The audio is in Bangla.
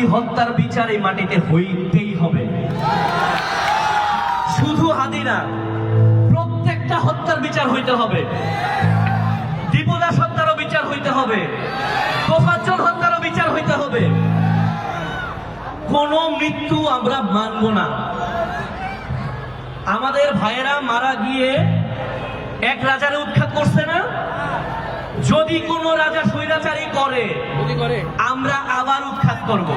হাদি হত্যার বিচার এই মাটিতে হইতেই হবে। শুধু হাদি না, প্রত্যেকটা হত্যার বিচার হইতে হবে। দীপদাস হত্যারও বিচার হইতে হবে, তোফাজ্জল হত্যারও বিচার হইতে হবে। কোন মৃত্যু আমরা মানব না। আমাদের ভাইয়েরা মারা গিয়ে এক রাজারে উৎখাত করছে না? যদি কোন রাজা স্বৈরাচারী করে আমরা আবার উৎখাত করব।